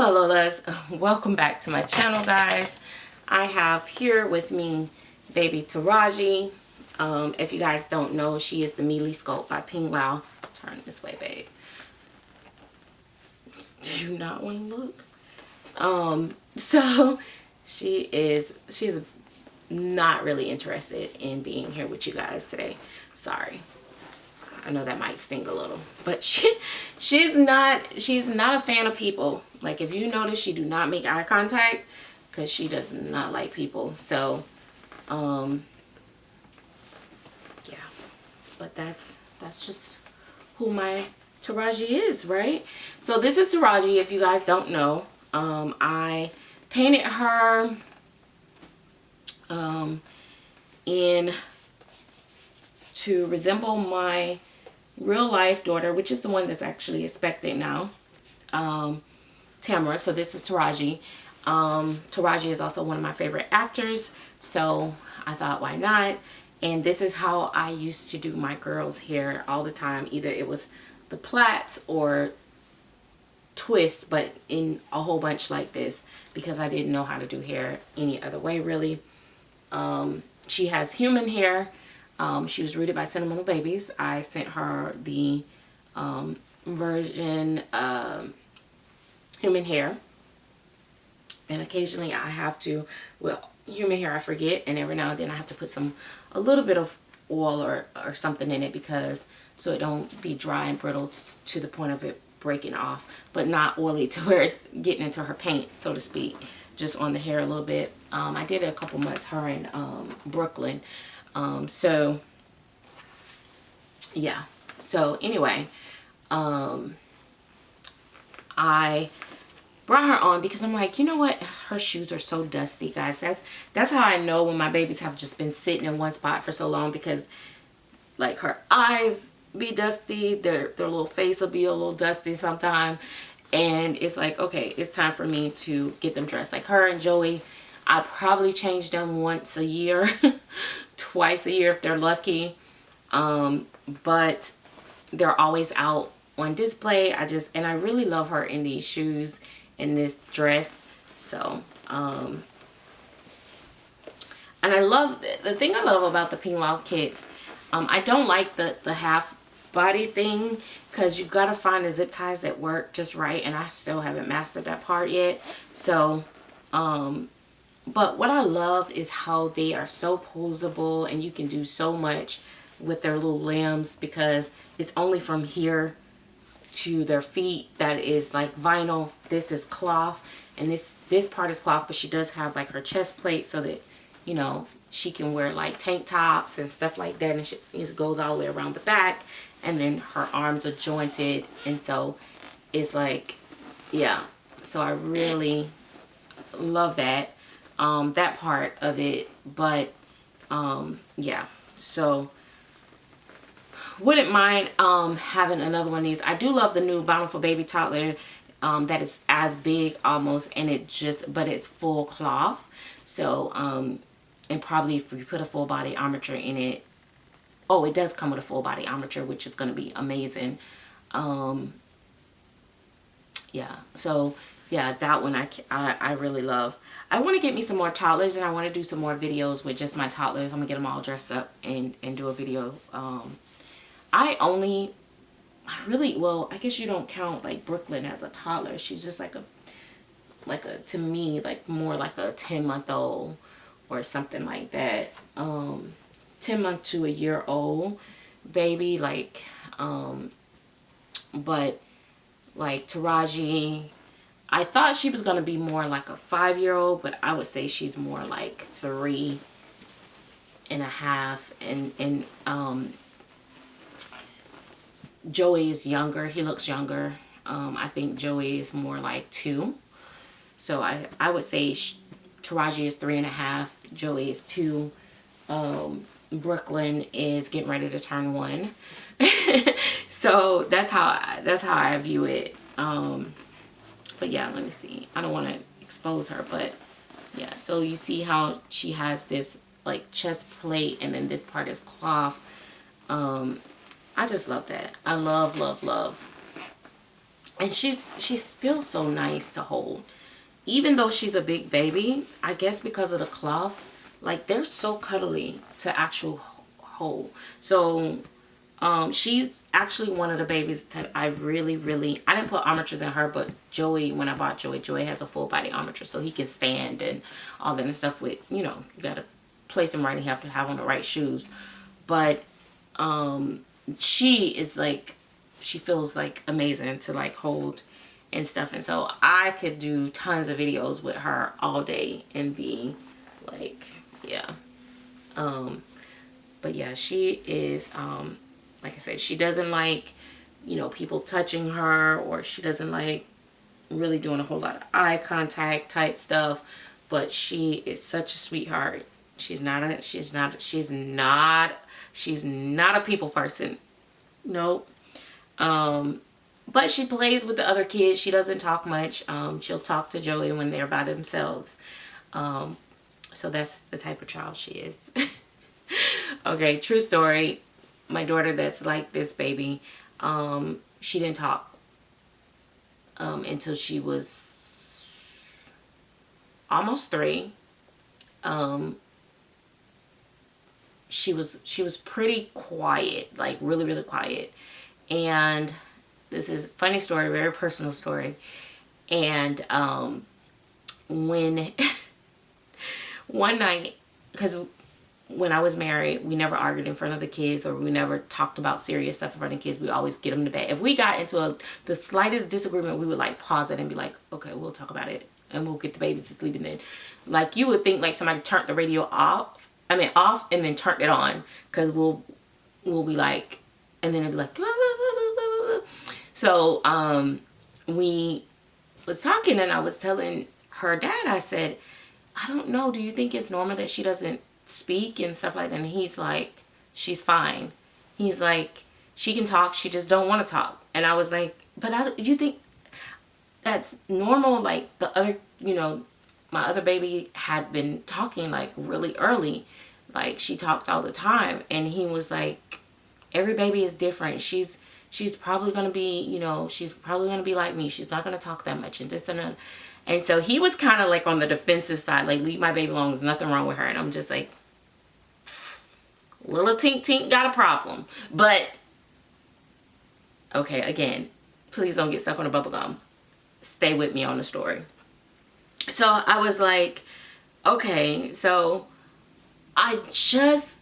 Hello Lolas, welcome back to my channel, guys. I have here with me baby Taraji. If you guys don't know, she is the Mealy Sculpt by Duval. Turn this way, babe. Do you not want to look? So she is not really interested in being here with you guys today. Sorry. I know that might sting a little, but she's not a fan of people. Like, if you notice, she do not make eye contact because she does not like people. So yeah, but that's just who my Taraji is, right? So this is Taraji, if you guys don't know. I painted her in to resemble my real life daughter, which is the one that's actually expecting now, Tamara. So this is Taraji. Taraji is also one of my favorite actors, so I thought, why not? And this is how I used to do my girls' hair all the time. Either it was the plaits or twists, but in a whole bunch like this, because I didn't know how to do hair any other way, really. She has human hair. She was rooted by Sentimental Babies. I sent her the version human hair. And occasionally I have to, well, human hair I forget, and every now and then I have to put a little bit of oil or something in it, because so it don't be dry and brittle to the point of it breaking off, but not oily to where it's getting into her paint, so to speak. Just on the hair a little bit. I did it a couple months, her in Brooklyn. So yeah, so anyway, I brought her on because I'm like, you know what, her shoes are so dusty, guys. That's how I know when my babies have just been sitting in one spot for so long, because like her eyes be dusty, their little face will be a little dusty sometime, and it's like, okay, it's time for me to get them dressed. Like her and Joey, I probably change them once a year, twice a year if they're lucky. But they're always out on display. And I really love her in these shoes and this dress. So, and I love, the thing I love about the Duval kits, I don't like the half body thing, because you gotta find the zip ties that work just right, and I still haven't mastered that part yet. So but what I love is how they are so posable, and you can do so much with their little limbs, because it's only from here to their feet that is like vinyl. This is cloth, and this part is cloth, but she does have like her chest plate so that, you know, she can wear like tank tops and stuff like that, and it goes all the way around the back, and then her arms are jointed, and so it's like, yeah, so I really love that that part of it. But yeah, so wouldn't mind having another one of these. I do love the new Bountiful Baby Toddler that is as big almost, and but it's full cloth. So and probably if you put a full body armature in it, oh, it does come with a full body armature, which is going to be amazing. Yeah, so yeah, that one I really love. I want to get me some more toddlers, and I want to do some more videos with just my toddlers. I'm gonna get them all dressed up and do a video. Well, I guess you don't count like Brooklyn as a toddler. She's just like a to me, like more like a 10-month-old or something like that. 10 month to a year old baby, like but like Taraji, I thought she was gonna be more like a 5-year-old, but I would say she's more like 3 and a half. And Joey is younger. He looks younger. I think Joey is more like 2. So I would say Taraji is 3 and a half. Joey is 2. Brooklyn is getting ready to turn 1. So that's how I view it. But yeah, let me see. I don't want to expose her, but yeah. So you see how she has this like chest plate, and then this part is cloth. I just love that. I love And she feels so nice to hold. Even though she's a big baby, I guess because of the cloth, like they're so cuddly to actual hold. So she's actually one of the babies that I really, I didn't put armatures in her, but Joey, when I bought Joey has a full body armature, so he can stand and all that and stuff with, you know, you got to place him right and you have to have on the right shoes. But she is like, she feels like amazing to like hold and stuff. And so I could do tons of videos with her all day and be like, yeah. But yeah, she is, like I said, she doesn't like, you know, people touching her, or she doesn't like really doing a whole lot of eye contact type stuff. But she is such a sweetheart. She's not a people person. Nope. But she plays with the other kids. She doesn't talk much. She'll talk to Joey when they're by themselves. So that's the type of child she is. Okay, true story. My daughter that's like this baby, she didn't talk until she was almost 3. She was pretty quiet, like really quiet. And this is a funny story, very personal story. And when one night, because when I was married, we never argued in front of the kids, or we never talked about serious stuff in front of the kids. We always get them to bed. If we got into the slightest disagreement, we would like pause it and be like, okay, we'll talk about it and we'll get the babies to sleep. And then like you would think like somebody turned the radio off and then turned it on, because we'll be like, and then it'd be like, blah, blah, blah, blah, blah, blah. So we was talking, and I was telling her dad, I said, I don't know, do you think it's normal that she doesn't speak and stuff like that? And he's like, she's fine. He's like, she can talk, she just don't want to talk. And I was like, but you think that's normal? Like the other, you know, my other baby had been talking like really early, like she talked all the time. And he was like, every baby is different. She's probably gonna be, you know, she's probably gonna be like me, she's not gonna talk that much and this and that. And so he was kind of like on the defensive side, like, leave my baby alone, there's nothing wrong with her. And I'm just like, little tink tink got a problem. But okay, again, please don't get stuck on a bubble gum. Stay with me on the story. So I was like, okay, so I just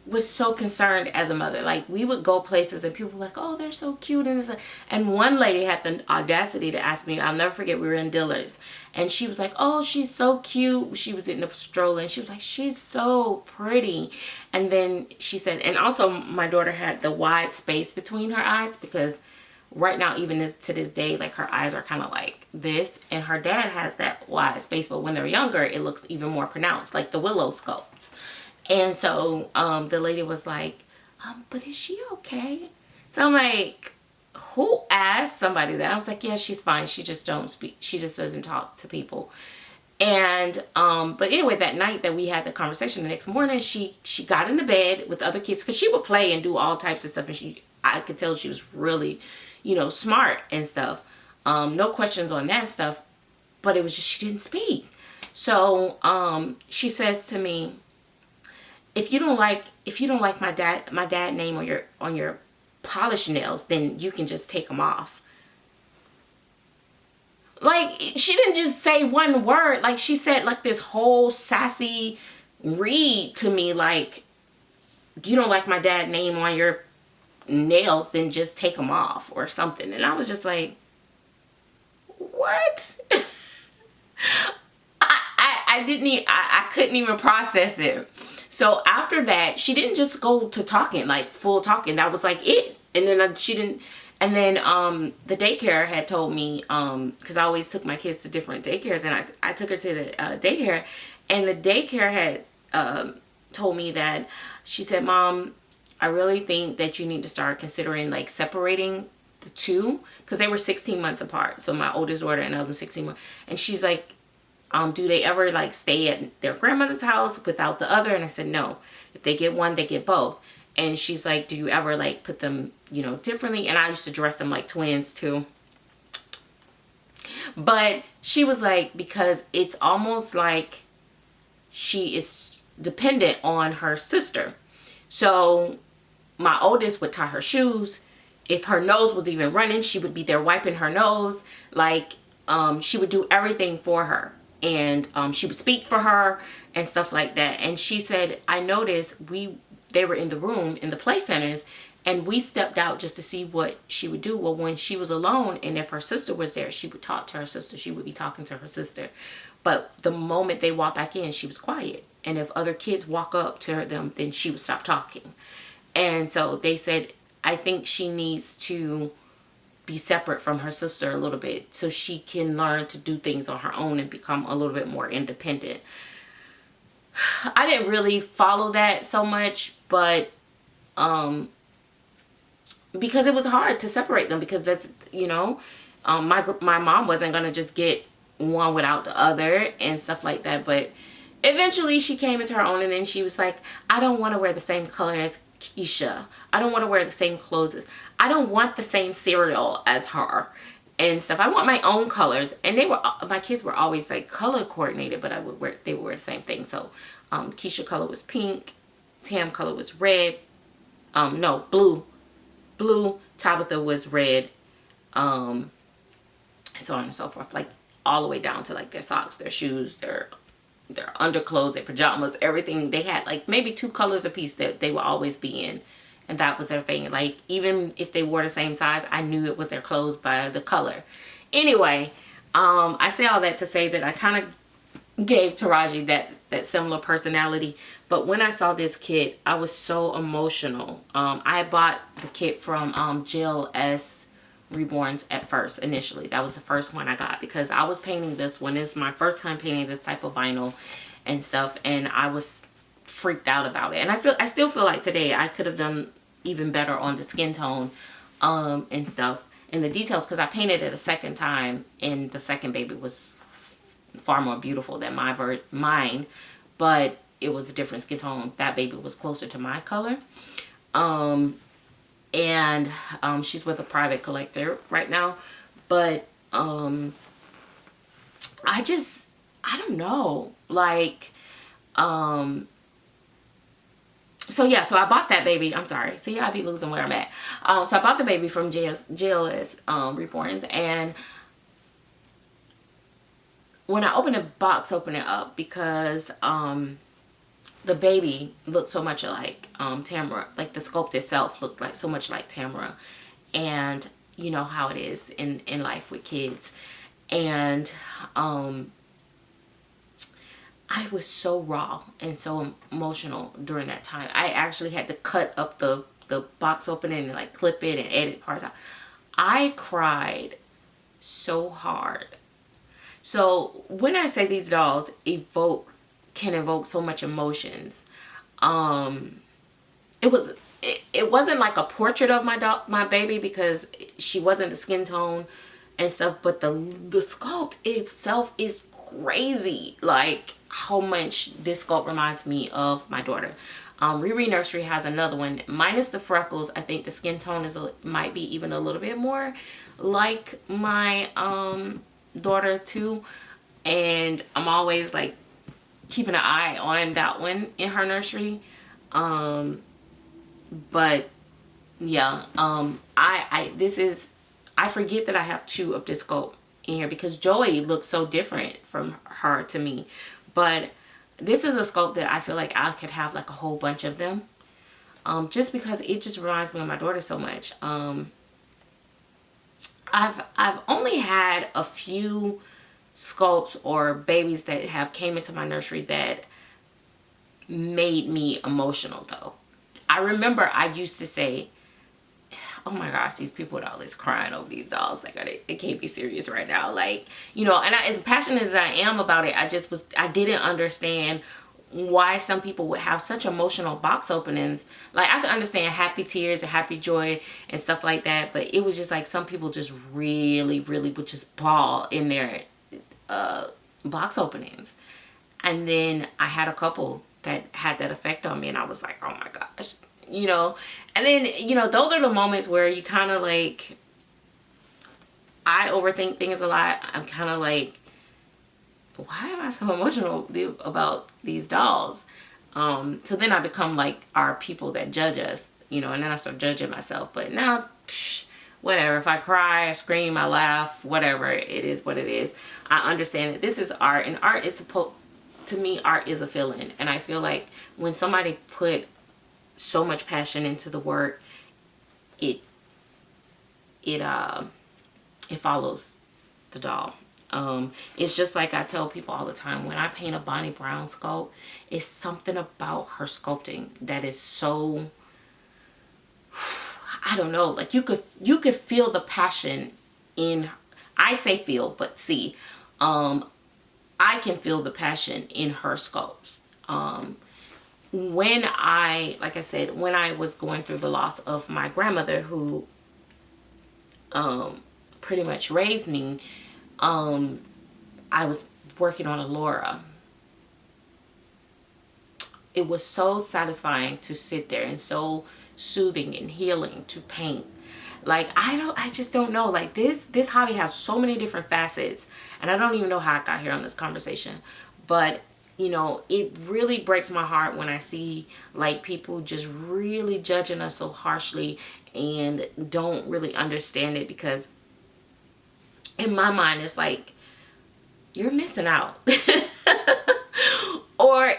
was so concerned as a mother. Like, we would go places and people were like, oh, they're so cute. And one lady had the audacity to ask me, I'll never forget, we were in Dillard's, and she was like, oh, she's so cute. She was in the stroller and she was like, she's so pretty. And then she said, and also my daughter had the wide space between her eyes, because right now, even to this day, like her eyes are kind of like this, and her dad has that wide space, but when they're younger, it looks even more pronounced, like the willow sculpt. And so the lady was like, but is she okay? So I'm like, who asked somebody that? I was like, yeah, she's fine. She just don't speak. She just doesn't talk to people. And but anyway, that night that we had the conversation, the next morning she got into bed with the other kids, because she would play and do all types of stuff, and I could tell she was really, you know, smart and stuff. No questions on that stuff, but it was just she didn't speak. So she says to me, if you don't like my dad name on your polished nails, then you can just take them off. Like, she didn't just say one word. Like, she said like this whole sassy read to me, like, you don't like my dad name on your nails, then just take them off or something. And I was just like, what? I couldn't even process it. So after that, she didn't just go to talking, like full talking. That was like it. And then she didn't. And then the daycare had told me, because I always took my kids to different daycares, and I took her to the daycare, and the daycare had told me that, she said, Mom, I really think that you need to start considering like separating the two, because they were 16 months apart. So my oldest daughter and the other 16 months. And she's like, do they ever like stay at their grandmother's house without the other? And I said, no. If they get one, they get both. And she's like, do you ever like put them, you know, differently? And I used to dress them like twins too. But she was like, because it's almost like she is dependent on her sister. So my oldest would tie her shoes. If her nose was even running, she would be there wiping her nose. Like, she would do everything for her. And she would speak for her and stuff like that. And she said, I noticed they were in the room in the play centers, and we stepped out just to see what she would do. Well, when she was alone and if her sister was there, she would talk to her sister. She would be talking to her sister. But the moment they walked back in, she was quiet. And if other kids walk up to them, then she would stop talking. And so they said, I think she needs to be separate from her sister a little bit so she can learn to do things on her own and become a little bit more independent. I didn't really follow that so much, but because it was hard to separate them, because that's, you know, my mom wasn't going to just get one without the other and stuff like that. But eventually she came into her own, and then she was like, I don't want to wear the same color as Keisha. I don't want to wear the same clothes as, I don't want the same cereal as her and stuff. I want my own colors. And my kids were always like color coordinated, but they would wear the same thing. So Keisha color was pink, Tam color was red, no, blue, Tabitha was red, so on and so forth, like all the way down to like their socks, their shoes, their underclothes, their pajamas, everything. They had like maybe 2 colors a piece that they would always be in, and that was their thing. Like, even if they wore the same size, I knew it was their clothes by the color. Anyway, I say all that to say that I kind of gave Taraji that similar personality. But when I saw this kit, I was so emotional. I bought the kit from JLS Reborns at first, initially. That was the first one I got, because I was painting this one. It's my first time painting this type of vinyl and stuff, and I was freaked out about it. And I still feel like today I could have done even better on the skin tone and stuff and the details, because I painted it a second time, and the second baby was far more beautiful than mine, but it was a different skin tone. That baby was closer to my color. And she's with a private collector right now. But I don't know, like, so yeah, so I bought that baby. I'm sorry, see, I be losing where I'm at. So I bought the baby from JLS Reborns, and when I opened the box, open it up, because the baby looked so much like Tamara. Like, the sculpt itself looked like so much like Tamara. And you know how it is in life with kids. And I was so raw and so emotional during that time. I actually had to cut up the box opening and like clip it and edit parts out. I cried so hard. So when I say these dolls can evoke so much emotions, it wasn't like a portrait of my baby, because she wasn't the skin tone and stuff, but the sculpt itself is crazy. Like, how much this sculpt reminds me of my daughter. Riri Nursery has another one, minus the freckles. I think the skin tone might be even a little bit more like my daughter too, and I'm always like keeping an eye on that one in her nursery. But yeah, I forget that I have 2 of this sculpt in here, because Joey looks so different from her to me. But this is a sculpt that I feel like I could have like a whole bunch of them, just because it just reminds me of my daughter so much. I've only had a few sculpts or babies that have came into my nursery that made me emotional, though. I remember I used to say, oh my gosh, these people are always crying over these dolls. Like, they can't be serious right now. Like, you know, and as passionate as I am about it, I didn't understand why some people would have such emotional box openings. Like, I could understand happy tears and happy joy and stuff like that, but it was just like some people just really would just bawl in their box openings. And then I had a couple that had that effect on me, and I was like, oh my gosh, you know. And then, you know, those are the moments where you kind of like, I overthink things a lot. I'm kind of like, why am I so emotional about these dolls? So then I become like our people that judge us, you know, and then I start judging myself. But now, whatever. If I cry, I scream, I laugh, whatever, it is what it is. I understand that this is art, and art is supposed, to me, art is a feeling. And I feel like when somebody put so much passion into the work, it follows the doll. It's just like I tell people all the time, when I paint a Bonnie Brown sculpt, it's something about her sculpting that is so, I don't know, like you could feel the passion in, I say feel, but see, I can feel the passion in her sculpts. When like I said, when I was going through the loss of my grandmother, who pretty much raised me, I was working on a Laura. It was so satisfying to sit there, and so soothing and healing to paint. Like, I just don't know, like this hobby has so many different facets, and I don't even know how I got here on this conversation. But you know, it really breaks my heart when I see like people just really judging us so harshly and don't really understand it, because in my mind it's like, you're missing out. Or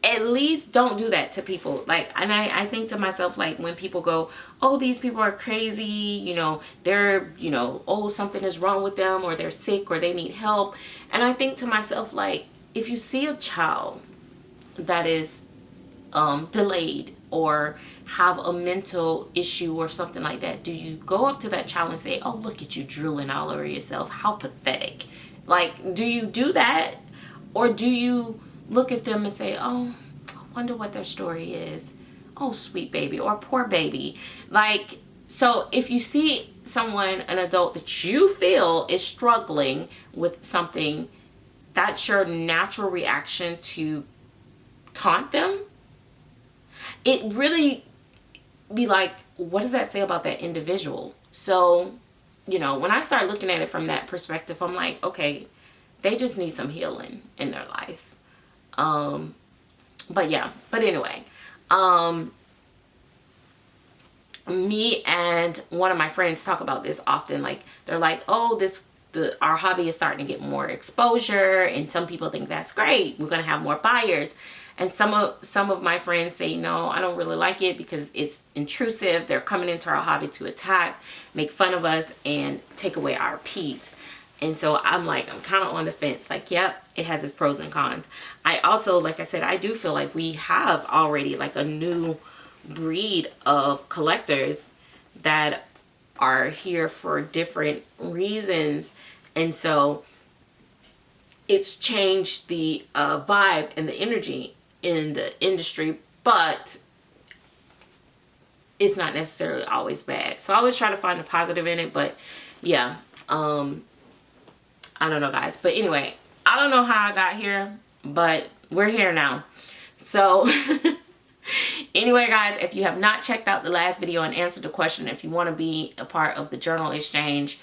at least don't do that to people. Like, and I think to myself, like, when people go, oh, these people are crazy, you know, they're, you know, oh, something is wrong with them, or they're sick, or they need help. And I think to myself, like, if you see a child that is delayed or have a mental issue or something like that, do you go up to that child and say, oh, look at you drooling all over yourself, how pathetic? Like, do you do that? Or do you look at them and say, oh, I wonder what their story is. Oh, sweet baby, or poor baby. Like, so if you see someone, an adult that you feel is struggling with something, that's your natural reaction to taunt them. It really be like, what does that say about that individual? So, you know, when I start looking at it from that perspective, I'm like, okay, they just need some healing in their life. But yeah, but anyway, me and one of my friends talk about this often. Like, they're like, oh, our hobby is starting to get more exposure, and some people think that's great, we're gonna have more buyers. And some of my friends say, no, I don't really like it because it's intrusive. They're coming into our hobby to attack, make fun of us, and take away our peace. And so I'm like, I'm kind of on the fence. Like, yep, it has its pros and cons. I also, like I said, I do feel like we have already like a new breed of collectors that are here for different reasons. And so it's changed the vibe and the energy in the industry, but it's not necessarily always bad. So I always try to find the positive in it. But yeah, I don't know, guys. But anyway, I don't know how I got here, but we're here now. So anyway, guys, if you have not checked out the last video and answered the question, if you want to be a part of the journal exchange,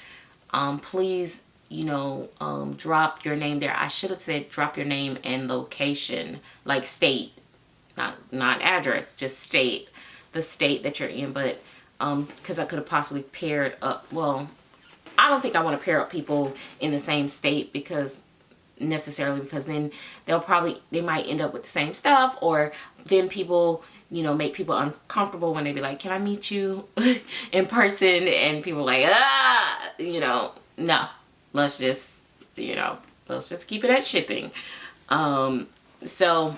please, you know, drop your name there. I should have said drop your name and location, like state, not address, just state, the state that you're in. But because I could have possibly paired up, well, I don't think I want to pair up people in the same state, because then they might end up with the same stuff, or then people, you know, make people uncomfortable when they be like, can I meet you in person? And people like, you know, no, let's just keep it at shipping. So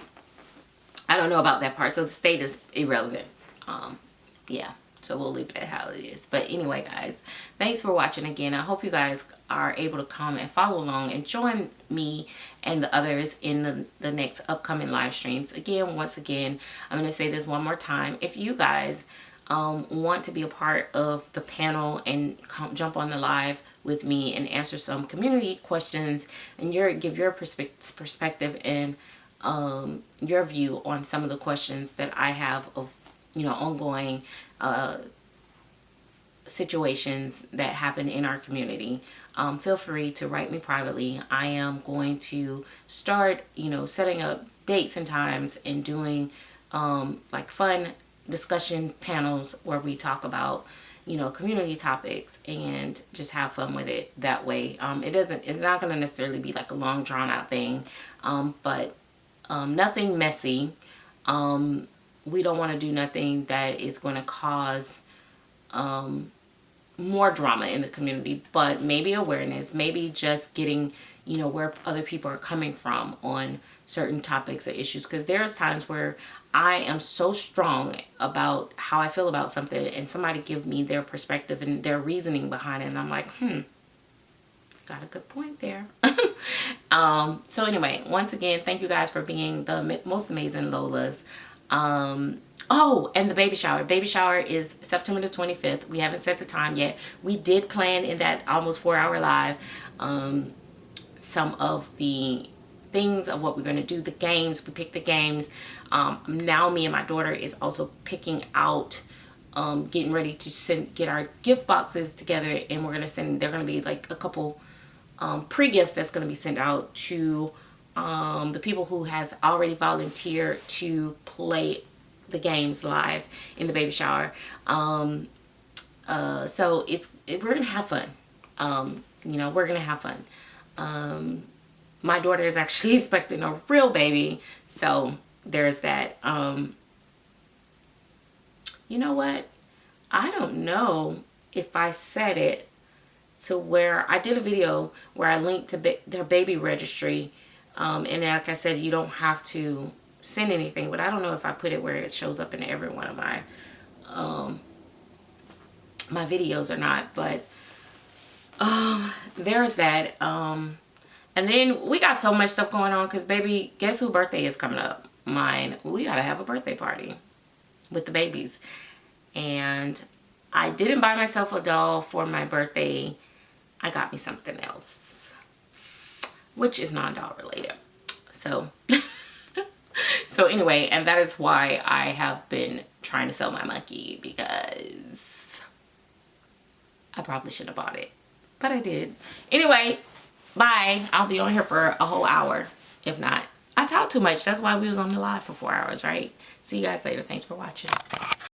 I don't know about that part. So the state is irrelevant. Yeah. So we'll leave it at how it is. But anyway, guys, thanks for watching again. I hope you guys are able to come and follow along and join me and the others in the next upcoming live streams. Again, once again, I'm going to say this one more time. If you guys want to be a part of the panel and jump on the live with me and answer some community questions and give your perspective and your view on some of the questions that I have of, you know, ongoing situations that happen in our community, feel free to write me privately. I am going to start, you know, setting up dates and times and doing like fun discussion panels where we talk about, you know, community topics and just have fun with it that way. It's not going to necessarily be like a long drawn out thing, but nothing messy. We don't want to do nothing that is going to cause more drama in the community, but maybe awareness, maybe just getting, you know, where other people are coming from on certain topics or issues. Because there's times where I am so strong about how I feel about something and somebody give me their perspective and their reasoning behind it, and I'm like, got a good point there. So anyway, once again, thank you guys for being the most amazing Lolas. Oh, and the baby shower. Baby shower is September the 25th. We haven't set the time yet. We did plan in that almost 4-hour live some of the things of what we're going to do, the games. We picked the games. Now me and my daughter is also picking out, getting ready to get our gift boxes together, and we're going to send, they're going to be like a couple pre-gifts that's going to be sent out to the people who has already volunteered to play the games live in the baby shower. So we're gonna have fun. You know, we're gonna have fun. My daughter is actually expecting a real baby, so there's that. You know what, I don't know if I said it to where I did a video where I linked to their baby registry, and like I said, you don't have to send anything, but I don't know if I put it where it shows up in every one of my my videos or not. But there's that. And then we got so much stuff going on because, baby, guess who birthday is coming up? Mine. We gotta have a birthday party with the babies, and I didn't buy myself a doll for my birthday. I got me something else, which is non-doll related. So so anyway, and that is why I have been trying to sell my monkey, because I probably should have bought it, but I did. Anyway, bye. I'll be on here for a whole hour. If not, I talk too much. That's why we was on the live for 4 hours, right? See you guys later. Thanks for watching.